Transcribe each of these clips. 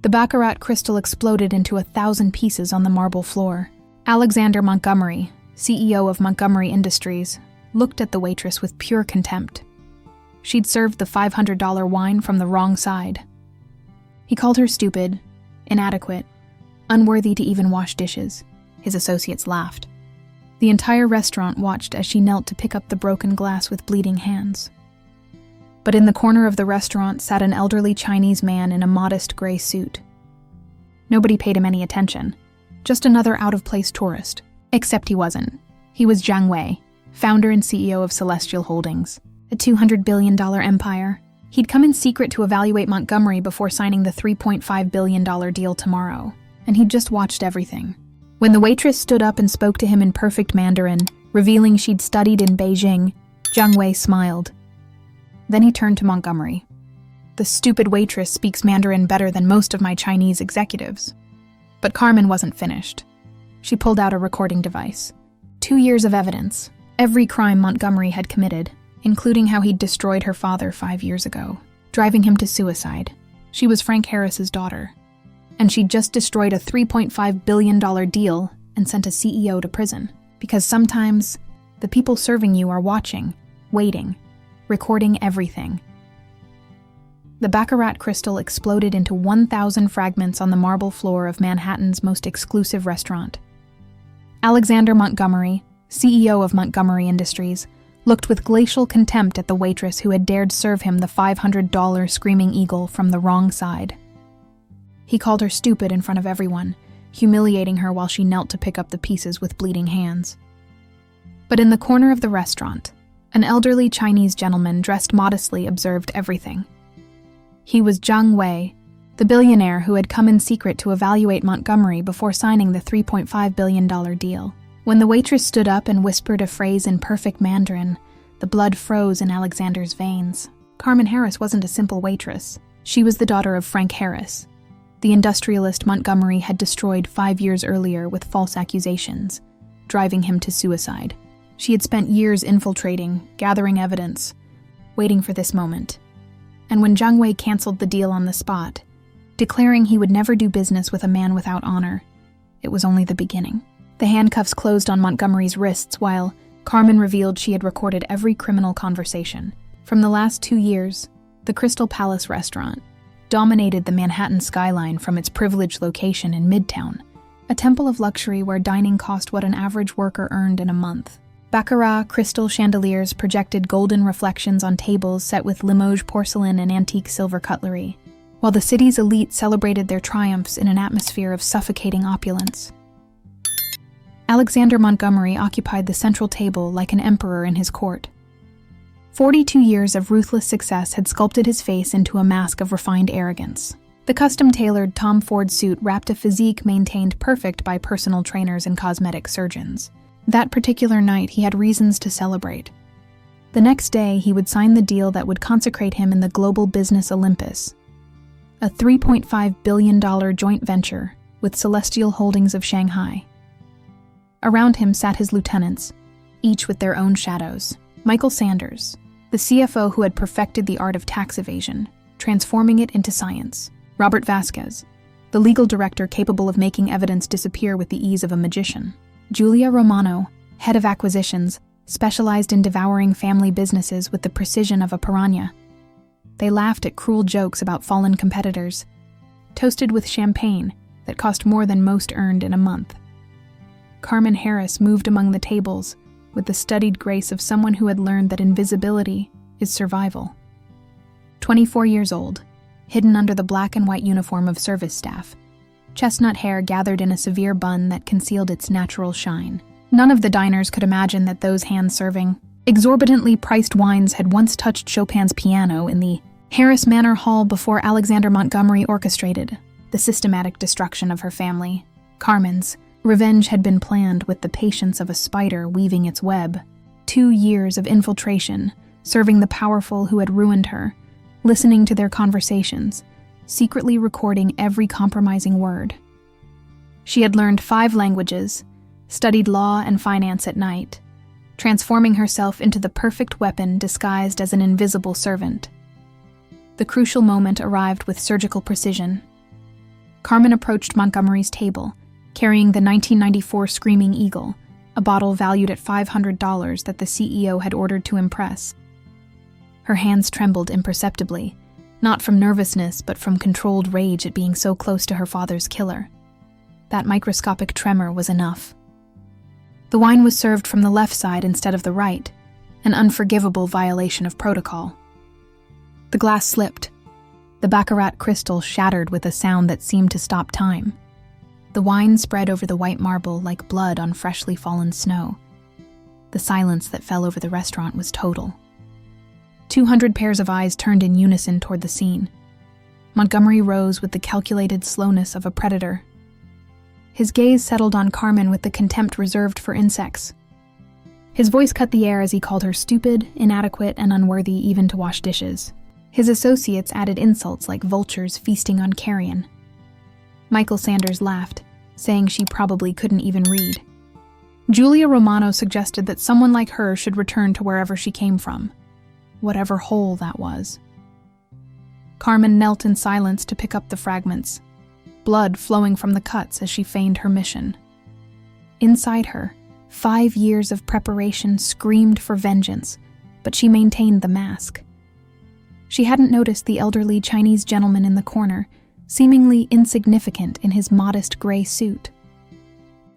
The baccarat crystal exploded into 1,000 pieces on the marble floor. Alexander Montgomery, CEO of Montgomery Industries, looked at the waitress with pure contempt. She'd served the $500 wine from the wrong side. He called her stupid, inadequate, unworthy to even wash dishes. His associates laughed. The entire restaurant watched as she knelt to pick up the broken glass with bleeding hands. But in the corner of the restaurant sat an elderly Chinese man in a modest gray suit. Nobody paid him any attention, just another out-of-place tourist. Except he wasn't. He was Zhang Wei, founder and CEO of Celestial Holdings, a $200 billion empire. He'd come in secret to evaluate Montgomery before signing the $3.5 billion deal tomorrow, and he'd just watched everything. When the waitress stood up and spoke to him in perfect Mandarin, revealing she'd studied in Beijing, Zhang Wei smiled. Then he turned to Montgomery. "The stupid waitress speaks Mandarin better than most of my Chinese executives." But Carmen wasn't finished. She pulled out a recording device. 2 years of evidence, every crime Montgomery had committed, including how he'd destroyed her father 5 years ago, driving him to suicide. She was Frank Harris's daughter, and she'd just destroyed a $3.5 billion deal and sent a CEO to prison. Because sometimes, the people serving you are watching, waiting, recording everything. The baccarat crystal exploded into 1,000 fragments on the marble floor of Manhattan's most exclusive restaurant. Alexander Montgomery, CEO of Montgomery Industries, looked with glacial contempt at the waitress who had dared serve him the $500 Screaming Eagle from the wrong side. He called her stupid in front of everyone, humiliating her while she knelt to pick up the pieces with bleeding hands. But in the corner of the restaurant, an elderly Chinese gentleman dressed modestly observed everything. He was Zhang Wei, the billionaire who had come in secret to evaluate Montgomery before signing the $3.5 billion deal. When the waitress stood up and whispered a phrase in perfect Mandarin, the blood froze in Alexander's veins. Carmen Harris wasn't a simple waitress. She was the daughter of Frank Harris, the industrialist Montgomery had destroyed 5 years earlier with false accusations, driving him to suicide. She had spent years infiltrating, gathering evidence, waiting for this moment. And when Zhang Wei canceled the deal on the spot, declaring he would never do business with a man without honor, it was only the beginning. The handcuffs closed on Montgomery's wrists while Carmen revealed she had recorded every criminal conversation. From the last 2 years, the Crystal Palace restaurant dominated the Manhattan skyline from its privileged location in Midtown, a temple of luxury where dining cost what an average worker earned in a month. Baccarat crystal chandeliers projected golden reflections on tables set with Limoges porcelain and antique silver cutlery, while the city's elite celebrated their triumphs in an atmosphere of suffocating opulence. Alexander Montgomery occupied the central table like an emperor in his court. 42 years of ruthless success had sculpted his face into a mask of refined arrogance. The custom-tailored Tom Ford suit wrapped a physique maintained perfect by personal trainers and cosmetic surgeons. That particular night, he had reasons to celebrate. The next day, he would sign the deal that would consecrate him in the global business Olympus, a $3.5 billion joint venture with Celestial Holdings of Shanghai. Around him sat his lieutenants, each with their own shadows. Michael Sanders, the CFO who had perfected the art of tax evasion, transforming it into science. Robert Vasquez, the legal director capable of making evidence disappear with the ease of a magician. Julia Romano, head of acquisitions, specialized in devouring family businesses with the precision of a piranha. They laughed at cruel jokes about fallen competitors, toasted with champagne that cost more than most earned in a month. Carmen Harris moved among the tables with the studied grace of someone who had learned that invisibility is survival. 24 years old, hidden under the black and white uniform of service staff, chestnut hair gathered in a severe bun that concealed its natural shine. None of the diners could imagine that those hands serving exorbitantly priced wines had once touched Chopin's piano in the Harris Manor Hall before Alexander Montgomery orchestrated the systematic destruction of her family. Carmen's revenge had been planned with the patience of a spider weaving its web. 2 years of infiltration, serving the powerful who had ruined her, listening to their conversations, secretly recording every compromising word. She had learned 5 languages, studied law and finance at night, transforming herself into the perfect weapon disguised as an invisible servant. The crucial moment arrived with surgical precision. Carmen approached Montgomery's table, carrying the 1994 Screaming Eagle, a bottle valued at $500 that the CEO had ordered to impress. Her hands trembled imperceptibly, not from nervousness but from controlled rage at being so close to her father's killer. That microscopic tremor was enough. The wine was served from the left side instead of the right, an unforgivable violation of protocol. The glass slipped. The baccarat crystal shattered with a sound that seemed to stop time. The wine spread over the white marble like blood on freshly fallen snow. The silence that fell over the restaurant was total. 200 pairs of eyes turned in unison toward the scene. Montgomery rose with the calculated slowness of a predator. His gaze settled on Carmen with the contempt reserved for insects. His voice cut the air as he called her stupid, inadequate, and unworthy even to wash dishes. His associates added insults like vultures feasting on carrion. Michael Sanders laughed, saying she probably couldn't even read. Julia Romano suggested that someone like her should return to wherever she came from, whatever hole that was. Carmen knelt in silence to pick up the fragments, blood flowing from the cuts as she feigned her mission. Inside her, 5 years of preparation screamed for vengeance, but she maintained the mask. She hadn't noticed the elderly Chinese gentleman in the corner, seemingly insignificant in his modest gray suit.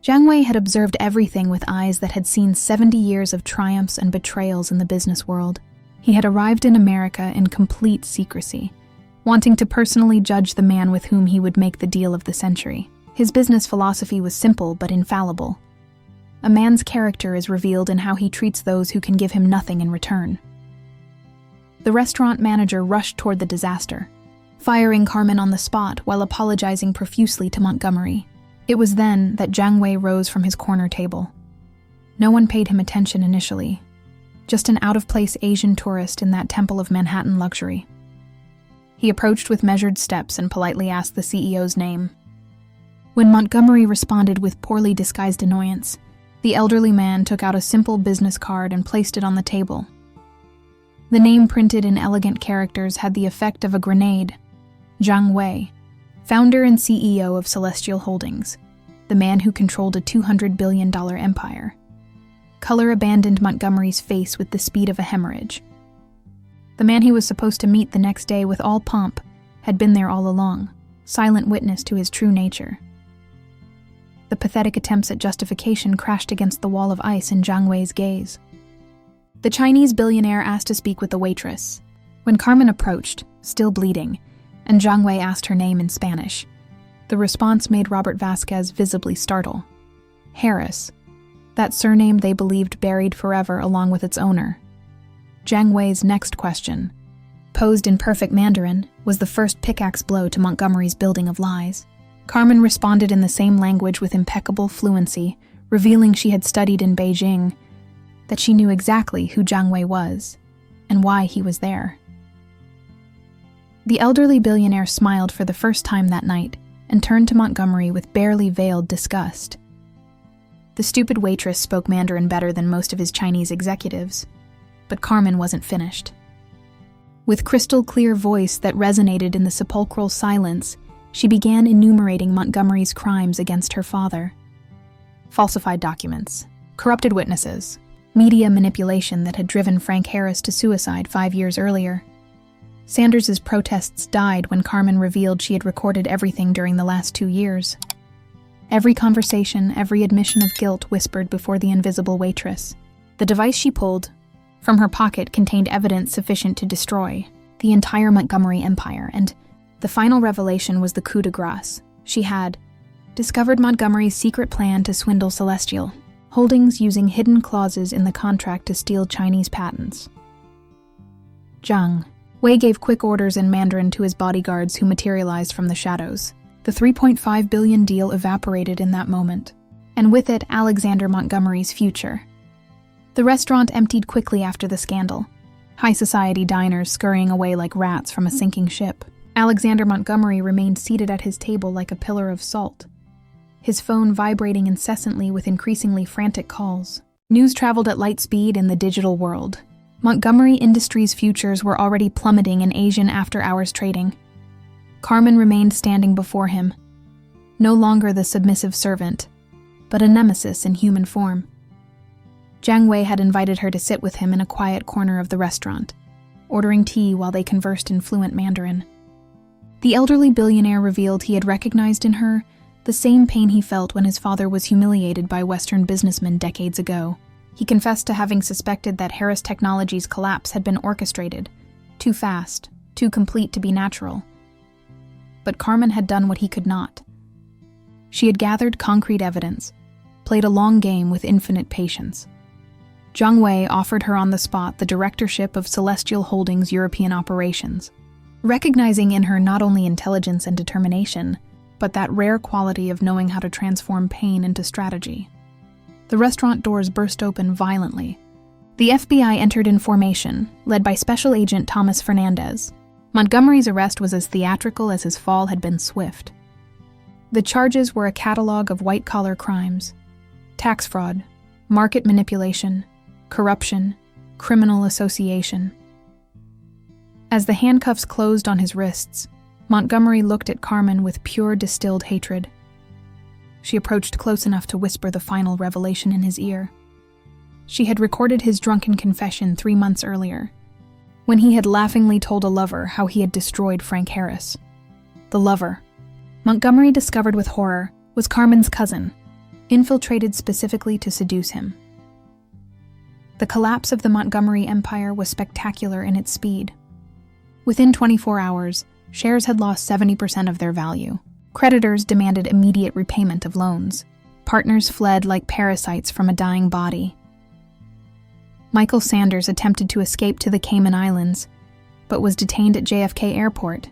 Jiang Wei had observed everything with eyes that had seen 70 years of triumphs and betrayals in the business world. He had arrived in America in complete secrecy, wanting to personally judge the man with whom he would make the deal of the century. His business philosophy was simple but infallible. A man's character is revealed in how he treats those who can give him nothing in return. The restaurant manager rushed toward the disaster, firing Carmen on the spot while apologizing profusely to Montgomery. It was then that Jiang Wei rose from his corner table. No one paid him attention initially, just an out-of-place Asian tourist in that temple of Manhattan luxury. He approached with measured steps and politely asked the CEO's name. When Montgomery responded with poorly disguised annoyance, the elderly man took out a simple business card and placed it on the table. The name printed in elegant characters had the effect of a grenade. Jiang Wei, founder and CEO of Celestial Holdings, the man who controlled a $200 billion empire. Color abandoned Montgomery's face with the speed of a hemorrhage. The man he was supposed to meet the next day with all pomp had been there all along, silent witness to his true nature. The pathetic attempts at justification crashed against the wall of ice in Jiang Wei's gaze. The Chinese billionaire asked to speak with the waitress. When Carmen approached, still bleeding, and Jiang Wei asked her name in Spanish, the response made Robert Vasquez visibly startle. Harris, that surname they believed buried forever along with its owner. Jiang Wei's next question, posed in perfect Mandarin, was the first pickaxe blow to Montgomery's building of lies. Carmen responded in the same language with impeccable fluency, revealing she had studied in Beijing, that she knew exactly who Jiang Wei was, and why he was there. The elderly billionaire smiled for the first time that night and turned to Montgomery with barely veiled disgust. The stupid waitress spoke Mandarin better than most of his Chinese executives, but Carmen wasn't finished. With crystal-clear voice that resonated in the sepulchral silence, she began enumerating Montgomery's crimes against her father. Falsified documents, corrupted witnesses, media manipulation that had driven Frank Harris to suicide 5 years earlier. Sanders's protests died when Carmen revealed she had recorded everything during the last 2 years. Every conversation, every admission of guilt whispered before the invisible waitress. The device she pulled from her pocket contained evidence sufficient to destroy the entire Montgomery empire, and the final revelation was the coup de grace. She had discovered Montgomery's secret plan to swindle Celestial Holdings using hidden clauses in the contract to steal Chinese patents. Jiang Wei gave quick orders in Mandarin to his bodyguards who materialized from the shadows. The $3.5 billion deal evaporated in that moment, and with it Alexander Montgomery's future. The restaurant emptied quickly after the scandal, high society diners scurrying away like rats from a sinking ship. Alexander Montgomery remained seated at his table like a pillar of salt, his phone vibrating incessantly with increasingly frantic calls. News traveled at light speed in the digital world. Montgomery Industries futures were already plummeting in Asian after-hours trading. Carmen remained standing before him, no longer the submissive servant, but a nemesis in human form. Jiang Wei had invited her to sit with him in a quiet corner of the restaurant, ordering tea while they conversed in fluent Mandarin. The elderly billionaire revealed he had recognized in her the same pain he felt when his father was humiliated by Western businessmen decades ago. He confessed to having suspected that Harris Technologies' collapse had been orchestrated, too fast, too complete to be natural. But Carmen had done what he could not. She had gathered concrete evidence, played a long game with infinite patience. Jiang Wei offered her on the spot the directorship of Celestial Holdings' European operations, recognizing in her not only intelligence and determination, but that rare quality of knowing how to transform pain into strategy. The restaurant doors burst open violently. The FBI entered in formation, led by Special Agent Thomas Fernandez. Montgomery's arrest was as theatrical as his fall had been swift. The charges were a catalog of white-collar crimes: tax fraud, market manipulation, corruption, criminal association. As the handcuffs closed on his wrists, Montgomery looked at Carmen with pure distilled hatred. She approached close enough to whisper the final revelation in his ear. She had recorded his drunken confession 3 months earlier, when he had laughingly told a lover how he had destroyed Frank Harris. The lover, Montgomery discovered with horror, was Carmen's cousin, infiltrated specifically to seduce him. The collapse of the Montgomery empire was spectacular in its speed. Within 24 hours, shares had lost 70% of their value. Creditors demanded immediate repayment of loans. Partners fled like parasites from a dying body. Michael Sanders attempted to escape to the Cayman Islands, but was detained at JFK Airport.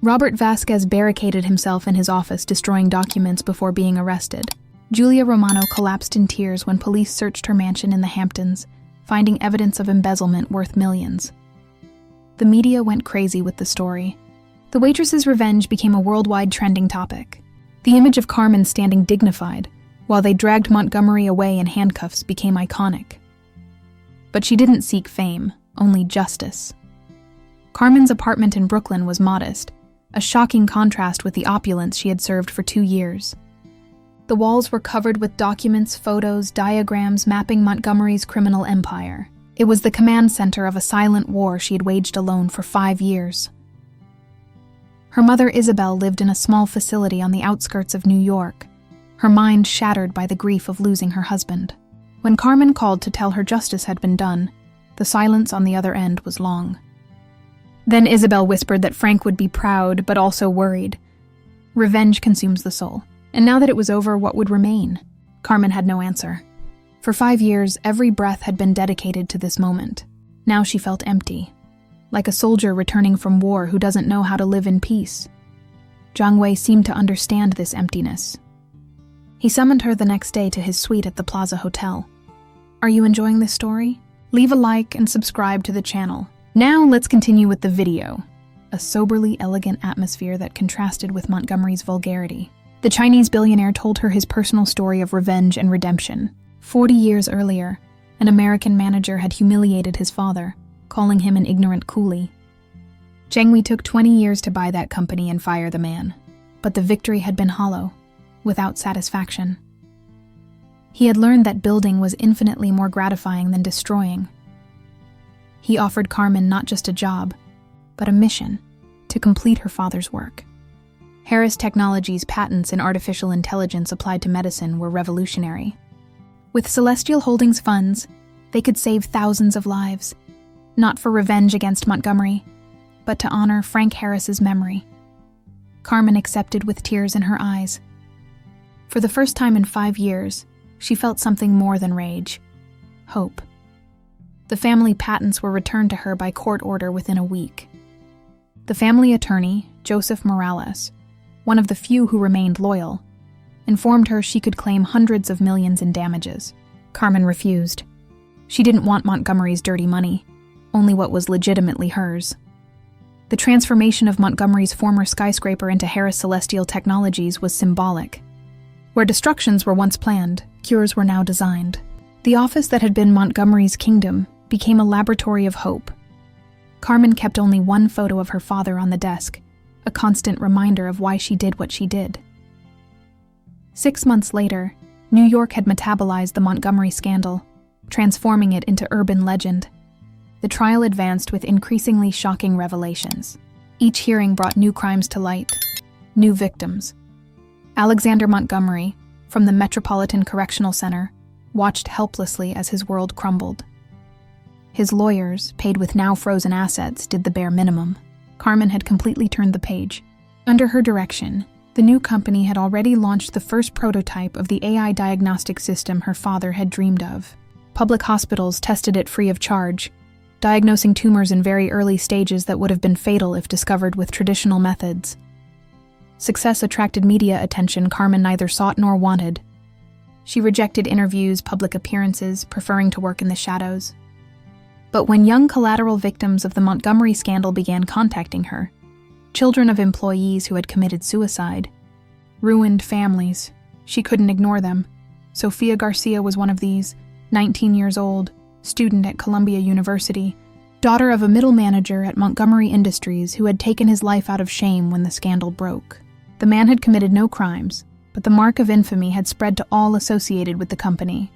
Robert Vasquez barricaded himself in his office, destroying documents before being arrested. Julia Romano collapsed in tears when police searched her mansion in the Hamptons, finding evidence of embezzlement worth millions. The media went crazy with the story. The waitress's revenge became a worldwide trending topic. The image of Carmen standing dignified while they dragged Montgomery away in handcuffs became iconic. But she didn't seek fame, only justice. Carmen's apartment in Brooklyn was modest, a shocking contrast with the opulence she had served for 2 years. The walls were covered with documents, photos, diagrams mapping Montgomery's criminal empire. It was the command center of a silent war she had waged alone for 5 years. Her mother Isabel lived in a small facility on the outskirts of New York, her mind shattered by the grief of losing her husband. When Carmen called to tell her justice had been done, the silence on the other end was long. Then Isabel whispered that Frank would be proud, but also worried. Revenge consumes the soul, and now that it was over, what would remain? Carmen had no answer. For 5 years, every breath had been dedicated to this moment. Now she felt empty, like a soldier returning from war who doesn't know how to live in peace. Jiang Wei seemed to understand this emptiness. He summoned her the next day to his suite at the Plaza Hotel. Are you enjoying this story? Leave a like and subscribe to the channel. Now let's continue with the video, a soberly elegant atmosphere that contrasted with Montgomery's vulgarity. The Chinese billionaire told her his personal story of revenge and redemption. 40 years earlier, an American manager had humiliated his father, calling him an ignorant coolie. Jiang Wei took 20 years to buy that company and fire the man, but the victory had been hollow, without satisfaction. He had learned that building was infinitely more gratifying than destroying. He offered Carmen not just a job, but a mission to complete her father's work. Harris Technologies' patents in artificial intelligence applied to medicine were revolutionary. With Celestial Holdings funds, they could save thousands of lives, not for revenge against Montgomery, but to honor Frank Harris's memory. Carmen accepted with tears in her eyes. For the first time in 5 years, she felt something more than rage: hope. The family patents were returned to her by court order within a week. The family attorney, Joseph Morales, one of the few who remained loyal, informed her she could claim hundreds of millions in damages. Carmen refused. She didn't want Montgomery's dirty money, only what was legitimately hers. The transformation of Montgomery's former skyscraper into Harris Celestial Technologies was symbolic. Where destructions were once planned, cures were now designed. The office that had been Montgomery's kingdom became a laboratory of hope. Carmen kept only one photo of her father on the desk, a constant reminder of why she did what she did. 6 months later, New York had metabolized the Montgomery scandal, transforming it into urban legend. The trial advanced with increasingly shocking revelations. Each hearing brought new crimes to light, new victims. Alexander Montgomery, from the Metropolitan Correctional Center, watched helplessly as his world crumbled. His lawyers, paid with now frozen assets, did the bare minimum. Carmen had completely turned the page. Under her direction, the new company had already launched the first prototype of the AI diagnostic system her father had dreamed of. Public hospitals tested it free of charge, diagnosing tumors in very early stages that would have been fatal if discovered with traditional methods. Success attracted media attention Carmen neither sought nor wanted. She rejected interviews, public appearances, preferring to work in the shadows. But when young collateral victims of the Montgomery scandal began contacting her, children of employees who had committed suicide, ruined families, she couldn't ignore them. Sofia Garcia was one of these, 19 years old, student at Columbia University, daughter of a middle manager at Montgomery Industries who had taken his life out of shame when the scandal broke. The man had committed no crimes, but the mark of infamy had spread to all associated with the company.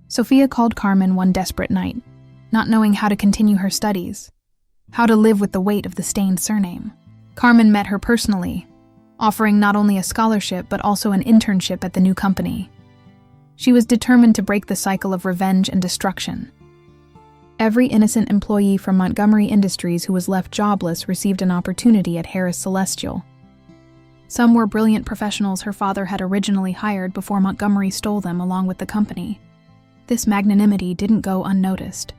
Sofia called Carmen one desperate night, not knowing how to continue her studies, how to live with the weight of the stained surname. Carmen met her personally, offering not only a scholarship but also an internship at the new company. She was determined to break the cycle of revenge and destruction. Every innocent employee from Montgomery Industries who was left jobless received an opportunity at Harris Celestial. Some were brilliant professionals her father had originally hired before Montgomery stole them along with the company. This magnanimity didn't go unnoticed.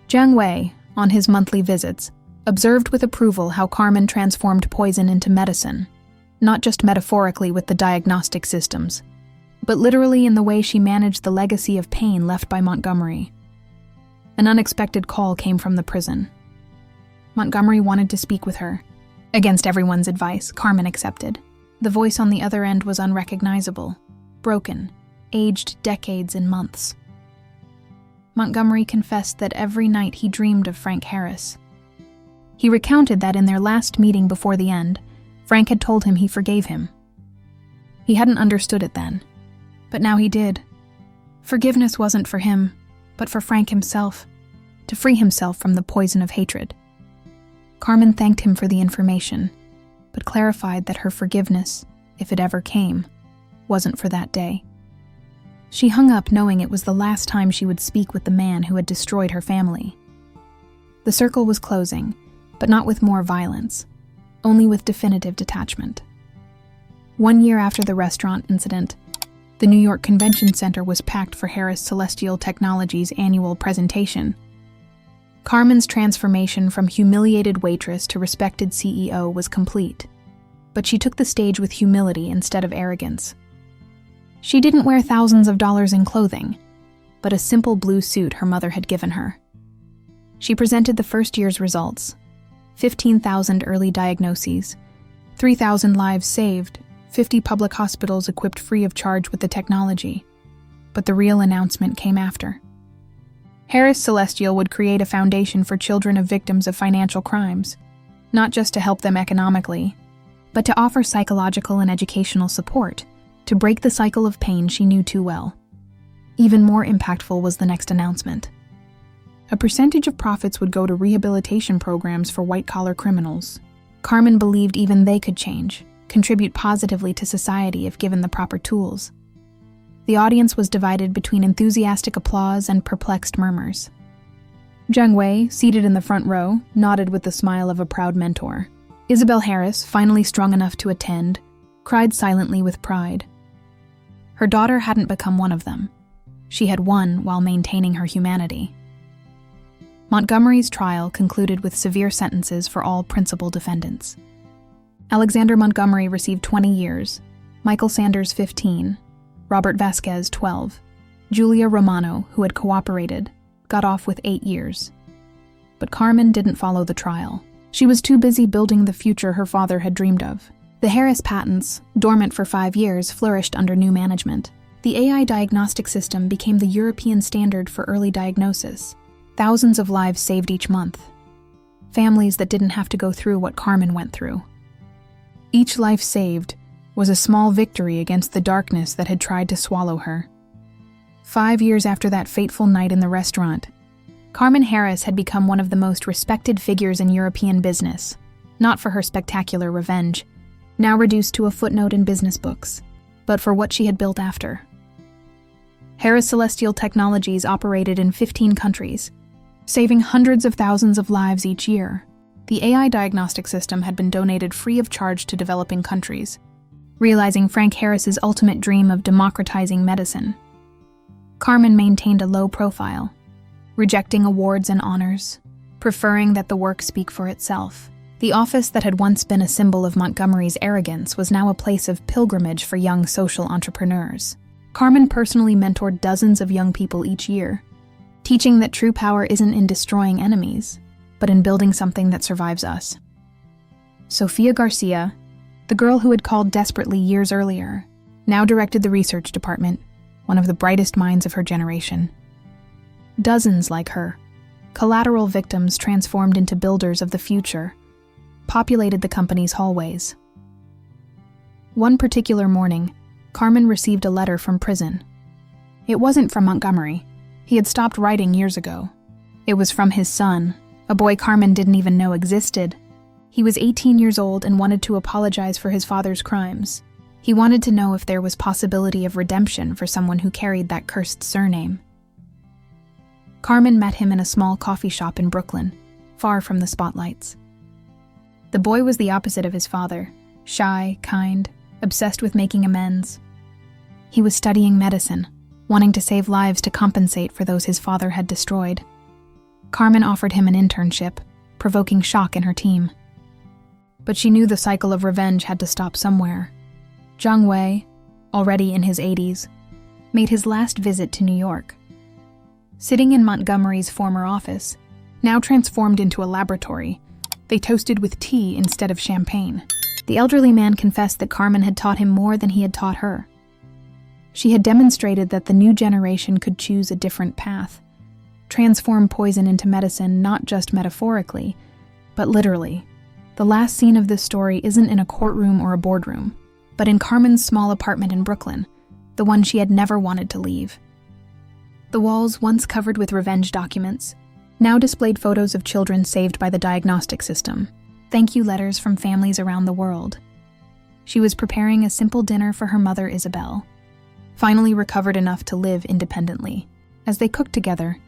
Jiang Wei, on his monthly visits, observed with approval how Carmen transformed poison into medicine, not just metaphorically with the diagnostic systems, but literally in the way she managed the legacy of pain left by Montgomery. An unexpected call came from the prison. Montgomery wanted to speak with her. Against everyone's advice, Carmen accepted. The voice on the other end was unrecognizable, broken, aged decades and months. Montgomery confessed that every night he dreamed of Frank Harris. He recounted that in their last meeting before the end, Frank had told him he forgave him. He hadn't understood it then, but now he did. Forgiveness wasn't for him, but for Frank himself, to free himself from the poison of hatred. Carmen thanked him for the information, but clarified that her forgiveness, if it ever came, wasn't for that day. She hung up knowing it was the last time she would speak with the man who had destroyed her family. The circle was closing, but not with more violence, only with definitive detachment. 1 year after the restaurant incident, the New York Convention Center was packed for Harris Celestial Technologies' annual presentation. Carmen's transformation from humiliated waitress to respected CEO was complete, but she took the stage with humility instead of arrogance. She didn't wear thousands of dollars in clothing, but a simple blue suit her mother had given her. She presented the first year's results: 15,000 early diagnoses, 3,000 lives saved, 50 public hospitals equipped free of charge with the technology. But the real announcement came after. Harris Celestial would create a foundation for children of victims of financial crimes, not just to help them economically, but to offer psychological and educational support to break the cycle of pain she knew too well. Even more impactful was the next announcement. A percentage of profits would go to rehabilitation programs for white-collar criminals. Carmen believed even they could change, contribute positively to society if given the proper tools. The audience was divided between enthusiastic applause and perplexed murmurs. Jiang Wei, seated in the front row, nodded with the smile of a proud mentor. Isabel Harris, finally strong enough to attend, cried silently with pride. Her daughter hadn't become one of them. She had won while maintaining her humanity. Montgomery's trial concluded with severe sentences for all principal defendants. Alexander Montgomery received 20 years, Michael Sanders 15, Robert Vasquez 12. Julia Romano, who had cooperated, got off with 8 years. But Carmen didn't follow the trial. She was too busy building the future her father had dreamed of. The Harris patents, dormant for 5 years, flourished under new management. The AI diagnostic system became the European standard for early diagnosis. Thousands of lives saved each month. Families that didn't have to go through what Carmen went through. Each life saved, was a small victory against the darkness that had tried to swallow her. 5 years after that fateful night in the restaurant, Carmen Harris had become one of the most respected figures in European business, not for her spectacular revenge, now reduced to a footnote in business books, but for what she had built after. Harris Celestial Technologies operated in 15 countries, saving hundreds of thousands of lives each year. The AI diagnostic system had been donated free of charge to developing countries, realizing Frank Harris's ultimate dream of democratizing medicine. Carmen maintained a low profile, rejecting awards and honors, preferring that the work speak for itself. The office that had once been a symbol of Montgomery's arrogance was now a place of pilgrimage for young social entrepreneurs. Carmen personally mentored dozens of young people each year, teaching that true power isn't in destroying enemies, but in building something that survives us. Sofia Garcia, the girl who had called desperately years earlier, now directed the research department, one of the brightest minds of her generation. Dozens like her, collateral victims transformed into builders of the future, populated the company's hallways. One particular morning, Carmen received a letter from prison. It wasn't from Montgomery. He had stopped writing years ago. It was from his son, a boy Carmen didn't even know existed. He was 18 years old and wanted to apologize for his father's crimes. He wanted to know if there was possibility of redemption for someone who carried that cursed surname. Carmen met him in a small coffee shop in Brooklyn, far from the spotlights. The boy was the opposite of his father, shy, kind, obsessed with making amends. He was studying medicine, wanting to save lives to compensate for those his father had destroyed. Carmen offered him an internship, provoking shock in her team. But she knew the cycle of revenge had to stop somewhere. Zhang Wei, already in his 80s, made his last visit to New York. Sitting in Montgomery's former office, now transformed into a laboratory, they toasted with tea instead of champagne. The elderly man confessed that Carmen had taught him more than he had taught her. She had demonstrated that the new generation could choose a different path, transform poison into medicine not just metaphorically, but literally. The last scene of this story isn't in a courtroom or a boardroom, but in Carmen's small apartment in Brooklyn, the one she had never wanted to leave. The walls, once covered with revenge documents, now displayed photos of children saved by the diagnostic system, thank you letters from families around the world. She was preparing a simple dinner for her mother Isabel, finally recovered enough to live independently. As they cooked together,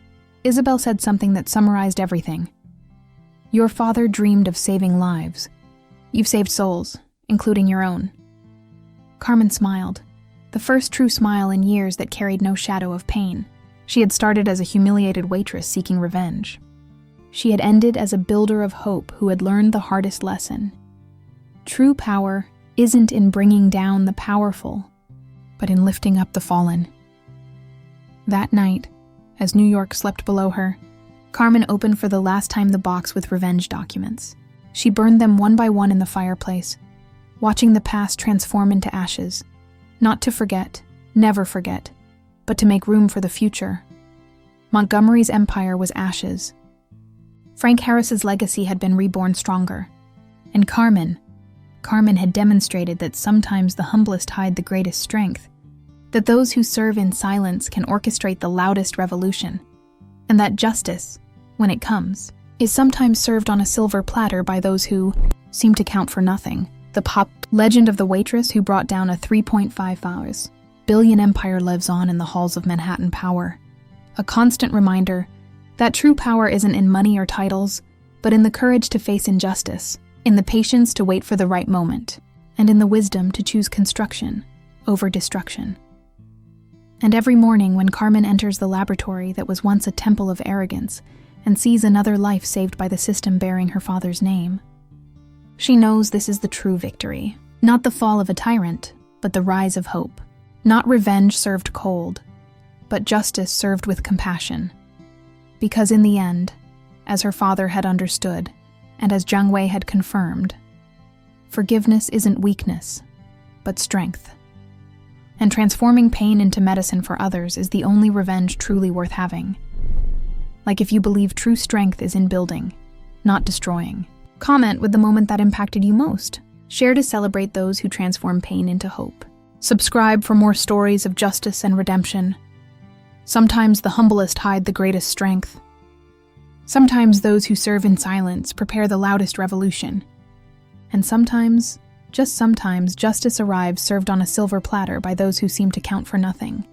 Isabel said something that summarized everything. Your father dreamed of saving lives. You've saved souls, including your own. Carmen smiled, the first true smile in years that carried no shadow of pain. She had started as a humiliated waitress seeking revenge. She had ended as a builder of hope who had learned the hardest lesson. True power isn't in bringing down the powerful, but in lifting up the fallen. That night, as New York slept below her, Carmen opened for the last time the box with revenge documents. She burned them one by one in the fireplace, watching the past transform into ashes, not to forget, never forget, but to make room for the future. Montgomery's empire was ashes. Frank Harris's legacy had been reborn stronger. And Carmen had demonstrated that sometimes the humblest hide the greatest strength, that those who serve in silence can orchestrate the loudest revolution, and that justice, when it comes, is sometimes served on a silver platter by those who seem to count for nothing. The pop legend of the waitress who brought down a 3.5 billion empire lives on in the halls of Manhattan power. A constant reminder that true power isn't in money or titles, but in the courage to face injustice, in the patience to wait for the right moment, and in the wisdom to choose construction over destruction. And every morning when Carmen enters the laboratory that was once a temple of arrogance and sees another life saved by the system bearing her father's name, she knows this is the true victory. Not the fall of a tyrant, but the rise of hope. Not revenge served cold, but justice served with compassion. Because in the end, as her father had understood, and as Zhang Wei had confirmed, forgiveness isn't weakness, but strength. And transforming pain into medicine for others is the only revenge truly worth having. Like if you believe true strength is in building, not destroying. Comment with the moment that impacted you most. Share to celebrate those who transform pain into hope. Subscribe for more stories of justice and redemption. Sometimes the humblest hide the greatest strength. Sometimes those who serve in silence prepare the loudest revolution. And sometimes, just sometimes, justice arrives served on a silver platter by those who seem to count for nothing.